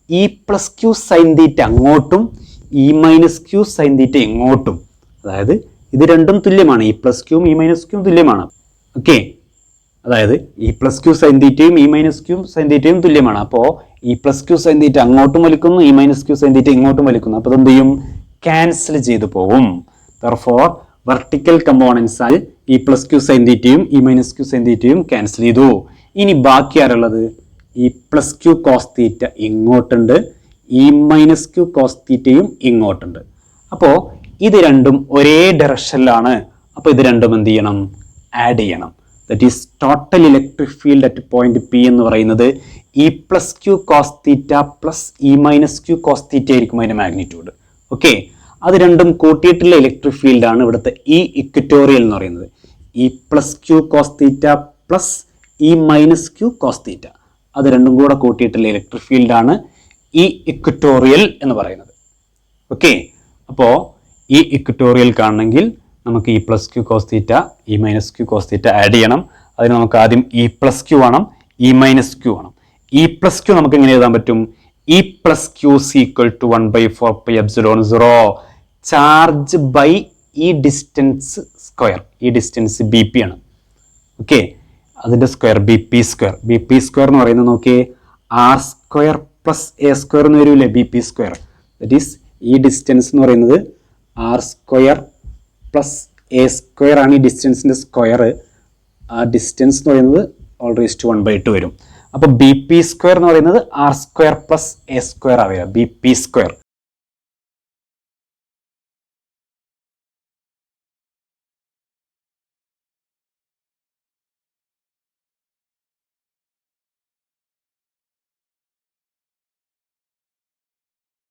E plus Q sign theta അങ്ങോട്ടും E minus Q sign theta ഇങ്ങോട്ടും, അതായത് ഇത് രണ്ടും തുല്യമാണ്, ഇ പ്ലസ് ക്യൂവും ഇ മൈനസ് ക്യൂവും തുല്യമാണ്. ഓക്കെ, അതായത് ഇ പ്ലസ് ക്യൂ സൈൻ തീറ്റയും ഇ മൈനസ് ക്യൂ സൈൻ തീറ്റയും തുല്യമാണ്. അപ്പോൾ E plus Q sign theta അങ്ങോട്ടും വലിക്കുന്നു, E minus Q sign theta ഇങ്ങോട്ടും വലിക്കുന്നു. അപ്പോൾ എന്ത് ചെയ്യും? ക്യാൻസൽ ചെയ്തു പോകും. ദർഫോർ വെർട്ടിക്കൽ കമ്പോണൻസ് ആയി ഇ പ്ലസ് ക്യൂ സൈൻ തീറ്റയും ഇ മൈനസ് ക്യൂ സൈൻ തീറ്റയും ക്യാൻസൽ ചെയ്തു. ഇനി ബാക്കി ആരുള്ളത്? E plus Q cos theta ഇങ്ങോട്ടുണ്ട്, ഇ മൈനസ് ക്യൂ കോസ് തീറ്റയും ഇങ്ങോട്ടുണ്ട്. അപ്പോൾ ഇത് രണ്ടും ഒരേ ഡയറക്ഷനിലാണ്. അപ്പോൾ ഇത് രണ്ടും എന്ത് ചെയ്യണം? ആഡ് ചെയ്യണം. That is total electric field at point P എന്ന് പറയുന്നത് E plus Q cos theta plus E minus Q cos theta ആയിരിക്കും അതിൻ്റെ മാഗ്നിറ്റ്യൂഡ്. ഓക്കെ, അത് രണ്ടും കൂട്ടിയിട്ടുള്ള ഇലക്ട്രിക് ഫീൽഡാണ് ഇവിടുത്തെ ഈ ഇക്വറ്റോറിയൽ എന്ന് പറയുന്നത്. E plus Q cos theta plus E minus Q cos theta, അത് രണ്ടും കൂടെ കൂട്ടിയിട്ടുള്ള ഇലക്ട്രിക് ഫീൽഡാണ് ഈ ഇക്വറ്റോറിയൽ എന്ന് പറയുന്നത്. ഓക്കെ, അപ്പോൾ ഈ ഇക്വറ്റോറിയൽ കാണണമെങ്കിൽ നമുക്ക് E plus Q cos theta E minus Q cos theta add ചെയ്യണം. അതിന് നമുക്ക് ആദ്യം ഇ പ്ലസ് ക്യൂ വേണം, ഇ മൈനസ് ക്യൂ വേണം. ഇ പ്ലസ് ക്യൂ നമുക്ക് എങ്ങനെ എഴുതാൻ പറ്റും? E plus Q equal to 1/4πε0 charge by ഈ ഡിസ്റ്റൻസ് സ്ക്വയർ. ഈ ഡിസ്റ്റൻസ് ബി പി ആണ്. ഓക്കെ, അതിൻ്റെ square B P square. B P square എന്ന് പറയുന്നത് നോക്കിയേ, R square plus A square എന്ന് വരില്ലേ? B P square. That is ഈ ഡിസ്റ്റൻസ് എന്ന് പറയുന്നത് R square plus A square ആണ്. ഈ ഡിസ്റ്റൻസിൻ്റെ സ്ക്വയർ, ആ ഡിസ്റ്റൻസ് എന്ന് പറയുന്നത് ഓൾ റേസ് ടു 1/2 വരും. അപ്പോൾ ബി പി സ്ക്വയർ എന്ന് പറയുന്നത് R square plus A square ആവുക, ബി പി സ്ക്വയർ.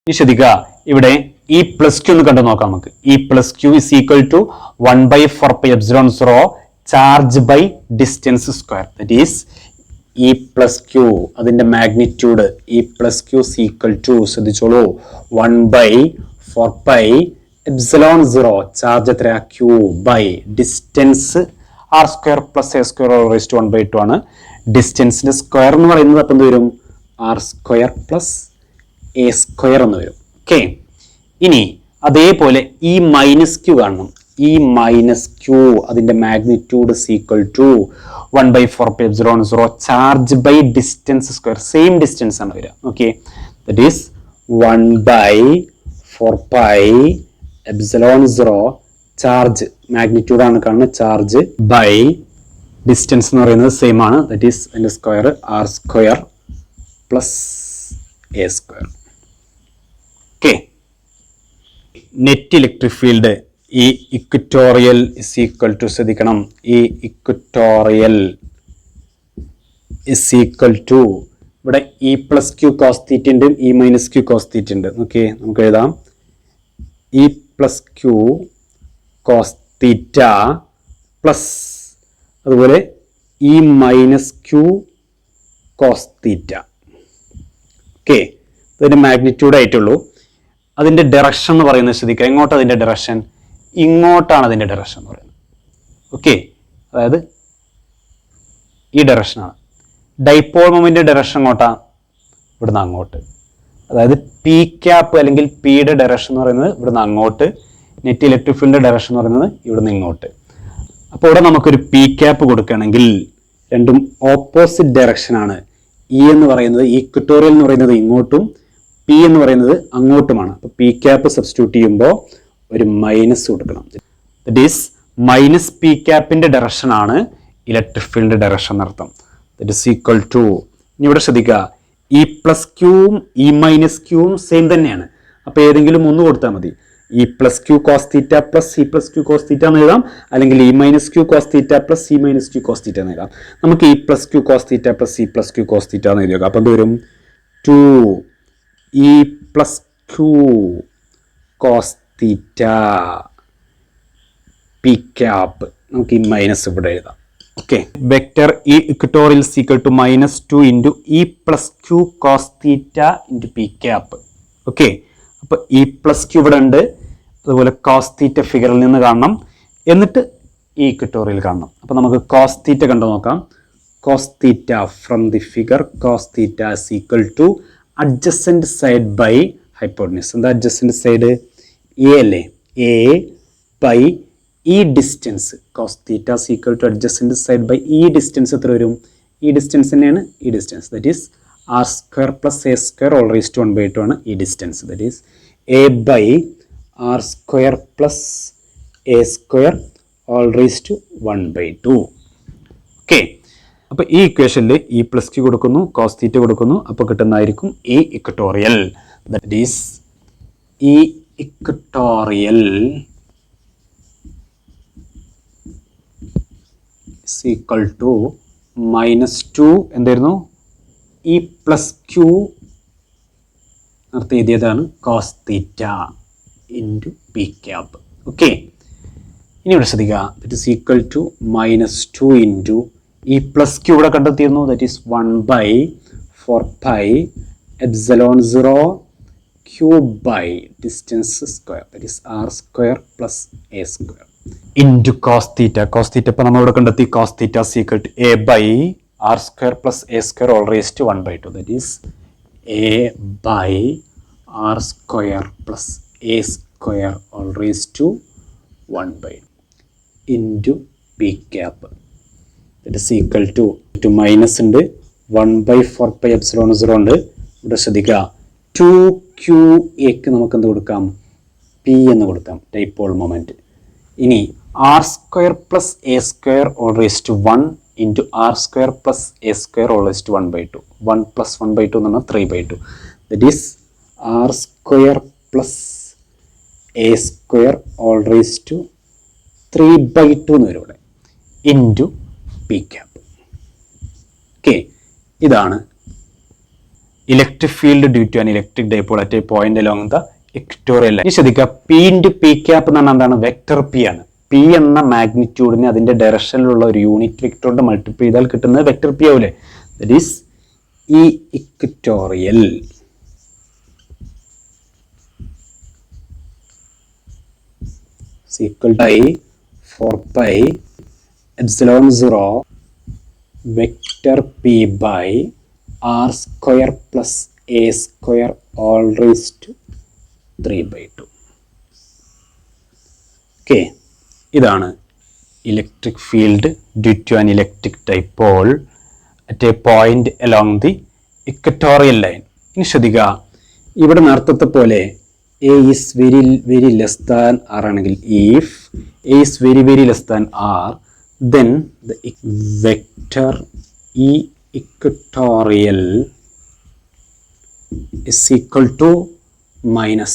ശ്രദ്ധിക്കുക, ഇവിടെ ഇ പ്ലസ് ക്യൂ എന്ന് കണ്ടു നോക്കാം നമുക്ക്. E plus Q is equal to 1/4πε0 charge by distance square. That is E plus Q, അതിന്റെ magnitude E plus Q equal to, ശ്രദ്ധിച്ചോളൂ, 1/4πε0 charge എത്ര? Q by distance R square plus A square raise to 1/2 ആണ്. ഡിസ്റ്റൻസിന്റെ square എന്ന് പറയുന്നത് അപ്പം എന്ത് വരും? R square plus A square എന്ന് വരും. ഓക്കെ, ഇനി അതേപോലെ ഈ മൈനസ് ക്യൂ കാണണം. ഈ മൈനസ് ക്യൂ അതിന്റെ magnitude equal to 1/4πε0 charge by distance square. Same distance ആണ് വരിക. Okay, that is 1/4πε0 charge magnitude ആണ് കാണുന്നത്, ചാർജ് ബൈ ഡിസ്റ്റൻസ് എന്ന് പറയുന്നത് സെയിം ആണ്. ദറ്റ് ഈസ് അതിന്റെ square R square plus A square. Okay, net electric field E equatorial is equal to, ശ്രദ്ധിക്കണം, E equatorial is equal to, ഇവിടെ E plus Q cos theta ഉണ്ട്, E minus Q cos theta ഉണ്ട്. Okay, നമുക്ക് എഴുതാം E plus Q cos theta plus അതുപോലെ E minus Q cos theta. Okay, ഇതിൻ്റെ magnitude ആയിട്ടുള്ളൂ. അതിൻ്റെ ഡയറക്ഷൻ എന്ന് പറയുന്നത് ശ്രദ്ധിക്കുക, എങ്ങോട്ടാണ് അതിൻ്റെ ഡയറക്ഷൻ? ഇങ്ങോട്ടാണ് അതിൻ്റെ ഡയറക്ഷൻ എന്ന് പറയുന്നത്. ഓക്കെ, അതായത് ഈ ഡയറക്ഷനാണ്. ഡൈപോൾ മൊമെന്റിന്റെ ഡയറക്ഷൻ എങ്ങോട്ടാ? ഇവിടുന്ന് അങ്ങോട്ട്. അതായത് പി ക്യാപ്പ് അല്ലെങ്കിൽ പിയുടെ ഡയറക്ഷൻ എന്ന് പറയുന്നത് ഇവിടുന്ന് അങ്ങോട്ട്, നെറ്റ് ഇലക്ട്രിക് ഫീൽഡിന്റെ ഡയറക്ഷൻ എന്ന് പറയുന്നത് ഇവിടുന്ന് ഇങ്ങോട്ട്. അപ്പോൾ ഇവിടെ നമുക്കൊരു പി ക്യാപ്പ് കൊടുക്കുകയാണെങ്കിൽ രണ്ടും ഓപ്പോസിറ്റ് ഡയറക്ഷൻ ആണ്. ഇ എന്ന് പറയുന്നത് ഇക്വറ്റോറിയൽ എന്ന് പറയുന്നത് ഇങ്ങോട്ടും പി എന്ന് പറയുന്നത് അങ്ങോട്ടുമാണ്. അപ്പോൾ പി ക്യാപ്പ് സബ്സ്റ്റിറ്റ്യൂട്ട് ചെയ്യുമ്പോൾ ഒരു മൈനസ് കൊടുക്കണം. ദറ്റ് ഈസ് മൈനസ് പി ക്യാപ്പിൻ്റെ ഡയറക്ഷനാണ് ഇലക്ട്രിക് ഫീൽഡിൻ്റെ ഡയറക്ഷൻ എന്നർത്ഥം. ദറ്റ് ഈസ് ഈക്വൽ ടു, ഇനി ഇവിടെ ശ്രദ്ധിക്കുക, ഇ പ്ലസ് ക്യൂവും ഇ മൈനസ് ക്യൂവും സെയിം തന്നെയാണ്. അപ്പോൾ ഏതെങ്കിലും ഒന്ന് കൊടുത്താൽ മതി. E plus Q cos theta plus C plus Q cos theta എന്ന് എഴുതാം, അല്ലെങ്കിൽ E minus Q cos theta plus C minus Q cos theta എന്ന് എഴുതാം. നമുക്ക് E plus Q cos theta plus C plus Q cos theta എന്ന് എഴുതി വെക്കാം. അപ്പോൾ എന്ത് വരും? 2 E plus Q cos theta P cap, നമുക്ക് ഈ മൈനസ് ഇവിടെ എഴുതാം. Okay, vector E equatorial equal to -2 into E plus Q cos theta into P cap. Okay, അപ്പോൾ ഇ പ്ലസ് ക്യൂ ഇവിടെ ഉണ്ട്, അതുപോലെ കോസ് തീറ്റ ഫിഗറിൽ നിന്ന് കാണണം, എന്നിട്ട് ഈ ഇക്വറ്റോറിയൽ കാണണം. അപ്പോൾ നമുക്ക് കോസ് തീറ്റ കണ്ടു നോക്കാം. Cos theta from the figure, cos theta is equal to adjacent side by hypotenuse. എന്താ അഡ്ജസൻറ്റ് സൈഡ്? എ അല്ലേ, എ ബൈ ഈ distance. Cos theta is equal to adjacent side by ഈ distance എത്ര വരും? ഈ distance തന്നെയാണ് ഈ distance, that is R square plus A square all raise to 1/2 ആണ് ഈ distance. That is A by R square plus A square all raise to 1/2. Okay, അപ്പോൾ ഈ ഇക്വേഷനിൽ ഇ പ്ലസ് ക്യൂ കൊടുക്കുന്നു, കോസ് തീറ്റ കൊടുക്കുന്നു, അപ്പോൾ കിട്ടുന്നതായിരിക്കും ഈ equatorial. That is E equatorial is equal to -2 എന്തായിരുന്നു? ഇ പ്ലസ് ക്യൂ നേരത്തെ എഴുതിയതാണ് cos theta into P cap. Okay, ഇനി ഇവിടെ ശ്രദ്ധിക്കുക, that is equal to -2 into E plus Q ഇവിടെ കണ്ടെത്തിയിരുന്നു, that is 1/4πε0 cube by distance square, that is R square plus A square into cos theta. Cos theta ഇപ്പോൾ നമ്മൾ ഇവിടെ കണ്ടെത്തി, cos theta is equal to A by R square plus A square all raise to 1/2, that is A by R square plus A square all raise to 1/2 into P cap. That is equal to minus ഉണ്ട്, 1/4πε0 ഉണ്ട്. ഇവിടെ ശ്രദ്ധിക്കുക, 2qa നമുക്ക് എന്ത് കൊടുക്കാം? P എന്ന് കൊടുക്കാം, dipole moment. ഇനി R square plus A square all raise to 1 into R square plus A square all raise to 1/2. 1 + 1/2 എന്ന് പറഞ്ഞാൽ 3/2. That is R square plus A square all raise to 3/2 എന്ന് വരും ഇവിടെ, ഇൻറ്റു പി ക്യാപ്പ്. ഓക്കെ, ഇതാണ് electric field due to an electric dipole at a point along the equatorial line. ശ്രദ്ധിക്കുക, P into P cap എന്ന് പറഞ്ഞാൽ എന്താണ്? Vector p ആണ്. P എന്ന മാഗ്നിറ്റ്യൂഡിനെ അതിന്റെ ഡയറക്ഷനിലുള്ള ഒരു യൂണിറ്റ് വെക്ടർ കൊണ്ട് മൾട്ടിപ്ലൈ ചെയ്താൽ കിട്ടുന്നത് വെക്ടർ പി ആവൂലേ? That is E equatorial equal to 4πε0 vector P by R square plus A square all raise to 3/2. Okay, ഇതാണ് electric field due to an electric dipole at a point along the equatorial line. ഇനി ശ്രദ്ധിക്കുക, ഇവിടെ നേരത്തെ പോലെ A is very less than R ആണെങ്കിൽ, if A is very less than R, then the vector E equatorial is equal to minus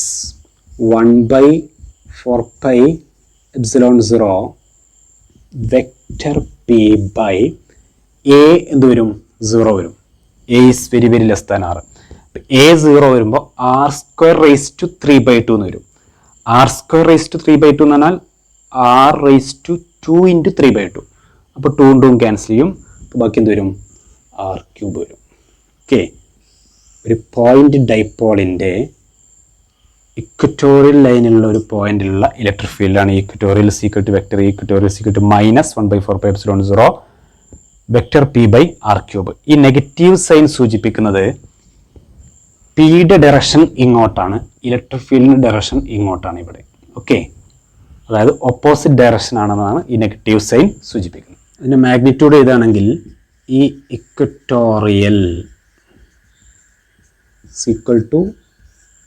1/4πε0 vector P by A എന്ത് വരും? 0 വരും. A is very less than R. A 0 വരുമ്പോൾ R square raised to 3/2 എന്ന് വരും. R square raised to 3/2 എന്ന് പറഞ്ഞാൽ R raised to 2 into 3/2. അപ്പോൾ 2 cancel ചെയ്യും. അപ്പോൾ ബാക്കി എന്ത് വരും? R³ വരും. ഓക്കെ, ഒരു പോയിന്റ് ഡൈപോളിൻ്റെ ഇക്വറ്റോറിയൽ ലൈനിലുള്ള ഒരു പോയിന്റിലുള്ള ഇലക്ട്രിക് ഫീൽഡാണ് equatorial is equal to vector equatorial is equal to -1/4πε0 vector P by R³. ഈ നെഗറ്റീവ് സൈൻ സൂചിപ്പിക്കുന്നത് പിയുടെ ഡയറക്ഷൻ ഇങ്ങോട്ടാണ്, ഇലക്ട്രിക് ഫീൽഡിൻ്റെ ഡയറക്ഷൻ ഇങ്ങോട്ടാണ് ഇവിടെ. ഓക്കെ, അതായത് ഓപ്പോസിറ്റ് ഡയറക്ഷൻ ആണെന്നാണ് ഈ നെഗറ്റീവ് സൈൻ സൂചിപ്പിക്കുന്നത്. അതിൻ്റെ മാഗ്നിറ്റ്യൂഡ് ഏതാണെങ്കിൽ ഈ ഇക്വറ്റോറിയൽ ഈക്വൽ ടു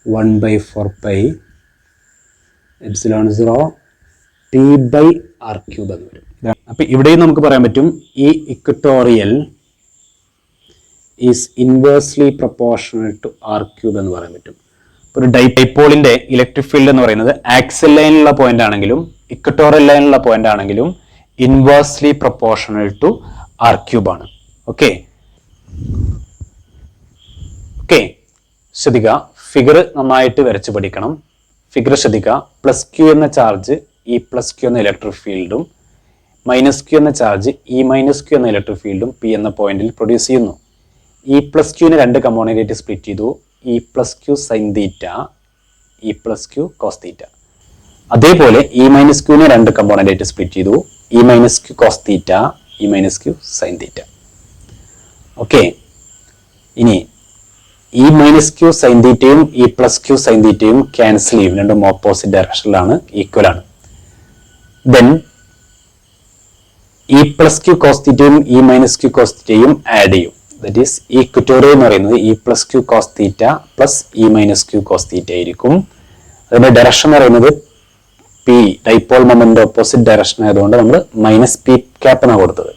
1/4πε0 P/r³ എന്ന് വരും. അപ്പൊ ഇവിടെയും നമുക്ക് പറയാൻ പറ്റും ഈ equatorial is inversely proportional to r³ എന്ന് പറയാൻ പറ്റും. ഒരു ഡൈപോളിന്റെ ഇലക്ട്രിക് ഫീൽഡ് എന്ന് പറയുന്നത് ആക്സിൽ ലൈനിലുള്ള പോയിന്റ് ആണെങ്കിലും ഇക്വറ്റോറിയൽ ലൈനിലുള്ള പോയിന്റ് ആണെങ്കിലും ഇൻവേഴ്സ്ലി പ്രൊപ്പോർഷണൽ ടു r³ ആണ്. ഓക്കെ ശ്രദ്ധിക്കുക, ഫിഗർ നന്നായിട്ട് വരച്ച് പഠിക്കണം. ഫിഗർ ശ്രദ്ധിക്കുക. +q എന്ന ചാർജ് E+q എന്ന ഇലക്ട്രിക് ഫീൽഡും -q എന്ന ചാർജ് E-q എന്ന ഇലക്ട്രിക് ഫീൽഡും P എന്ന പോയിന്റിൽ പ്രൊഡ്യൂസ് ചെയ്യുന്നു. E+qനെ രണ്ട് കമ്പോണന്റ് ആയിട്ട് സ്പ്ലിറ്റ് ചെയ്തു. E+q sin θ, E+q cos θ. അതേപോലെ E-q രണ്ട് കമ്പോണന്റ് ആയിട്ട് സ്പ്ലിറ്റ് ചെയ്തു. E-q cos θ, E-q sin θ. Okay, ഇനി E-q sin θയും E+q sin θയും ക്യാൻസൽ ചെയ്യും. രണ്ടും ഓപ്പോസിറ്റ് ഡയറക്ഷനിലാണ്, ഈക്വൽ ആണ്. ദെൻ E+q cos θയും E-q cos θയും ആഡ് ചെയ്യും. ദാറ്റ് ഈസ് ഇക്വറ്റോറിയൽ എന്ന് പറയുന്നത് E+q cos θ plus E-q cos θ ആയിരിക്കും. അതിന്റെ ഡയറക്ഷൻ എന്ന് പറയുന്നത് P, dipole moment opposite direction ആയതുകൊണ്ട് നമ്മൾ -p എന്നാണ് കൊടുത്തത്.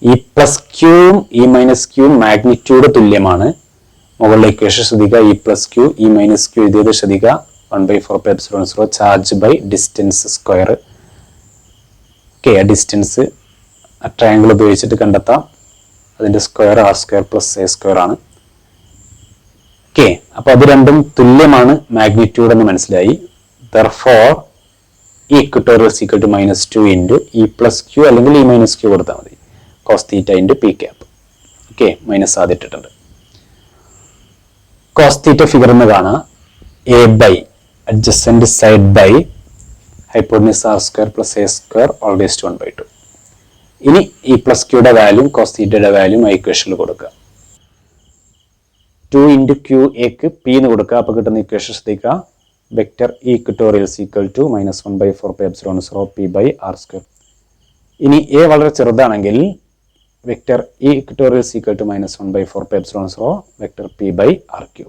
E+qയും E-qയും മാഗ്നിറ്റ്യൂഡ് തുല്യമാണ്. മുകളിലെ ഇക്വേഷൻ ശ്രദ്ധിക്കുക. E+q, E-q എഴുതിയത് ശ്രദ്ധിക്കുക. 1/4πε0 charge by distance square. Okay, ആ ഡിസ്റ്റൻസ് ആ ട്രയാങ്കിൾ ഉപയോഗിച്ചിട്ട് കണ്ടെത്താം. അതിന്റെ സ്ക്വയർ r² + a² ആണ്. ഓക്കെ, അപ്പൊ അത് രണ്ടും തുല്യമാണ് മാഗ്നിറ്റ്യൂഡ് എന്ന് മനസ്സിലായി. Therefore equatorial is equal to -2 into E+q അല്ലെങ്കിൽ E-q കൊടുത്താൽ മതി. cos θ into p². Okay, minus ആദ്യം ഇട്ടിട്ടുണ്ട്. cos θ ഫിഗർ എന്ന് കാണാം. a by adjacent side by hypotenuse r² + a² all raised to 1/2. ഇനി E+qയുടെ വാല്യൂ cos θയുടെ വാല്യൂ ആ ഇക്വേഷനിൽ കൊടുക്കുക. 2 into q p എന്ന് കൊടുക്കുക. അപ്പൊ കിട്ടുന്ന ഇക്വേഷൻ ശ്രദ്ധിക്കുക. Vector equatorial is equal to -1/4πε0 p/r². ഇനി a വളരെ ചെറുതാണെങ്കിൽ vector equatorial is equal to -1/4πε0 vector p/r³.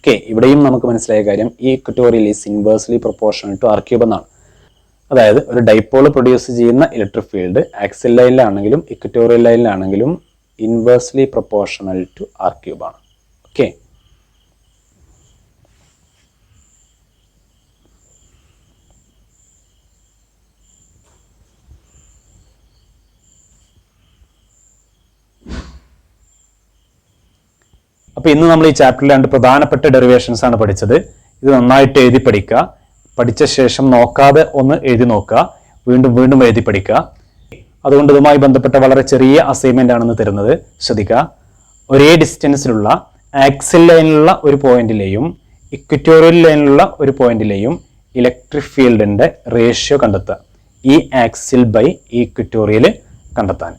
Okay, ഇവിടെയും നമുക്ക് മനസ്സിലായ കാര്യം equatorial is inversely proportional to r³ എന്നാണ്. അതായത് ഒരു ഡൈപോൾ പ്രൊഡ്യൂസ് ചെയ്യുന്ന ഇലക്ട്രിക് ഫീൽഡ് ആക്സിൽ ലൈനിലാണെങ്കിലും ഇക്വറ്റോറിയൽ ലൈനിലാണെങ്കിലും ഇൻവേഴ്സ്ലി പ്രൊപ്പോർഷണൽ ടു r³ ആണ്. ഓക്കെ, അപ്പൊ ഇന്ന് നമ്മൾ ഈ ചാപ്റ്ററിൽ രണ്ട് പ്രധാനപ്പെട്ട ഡെറിവേഷൻസ് ആണ് പഠിച്ചത്. ഇത് നന്നായിട്ട് എഴുതി പഠിക്കുക. പഠിച്ച ശേഷം നോക്കാതെ ഒന്ന് എഴുതി നോക്കുക. വീണ്ടും വീണ്ടും എഴുതി പഠിക്കുക. അതുകൊണ്ട് ഇതുമായി ബന്ധപ്പെട്ട വളരെ ചെറിയ അസൈൻമെന്റ് ആണെന്ന് തരുന്നത്. ശ്രദ്ധിക്കുക. ഒരേ ഡിസ്റ്റൻസിലുള്ള ആക്സിൽ ലൈനിലുള്ള ഒരു പോയിന്റിലെയും ഇക്വറ്റോറിയൽ ലൈനിലുള്ള ഒരു പോയിന്റിലെയും ഇലക്ട്രിക് ഫീൽഡിന്റെ റേഷ്യോ കണ്ടെത്തുക. ഈ ആക്സിൽ ബൈ ഇക്വറ്റോറിയൽ കണ്ടെത്താൻ.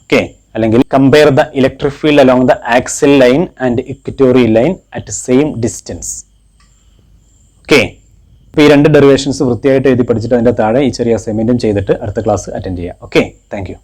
ഓക്കെ, അല്ലെങ്കിൽ compare the electric field along the axial line and equatorial line at same distance. Okay, അപ്പോൾ ഈ രണ്ട് ഡെറിവേഷൻസ് വൃത്തിയായിട്ട് എഴുതി പഠിച്ചിട്ട് അതിൻ്റെ താഴെ ഈ ചെറിയ അസൈൻമെന്റും ചെയ്തിട്ട് അടുത്ത ക്ലാസ് അറ്റൻഡ് ചെയ്യുക. Okay, thank you.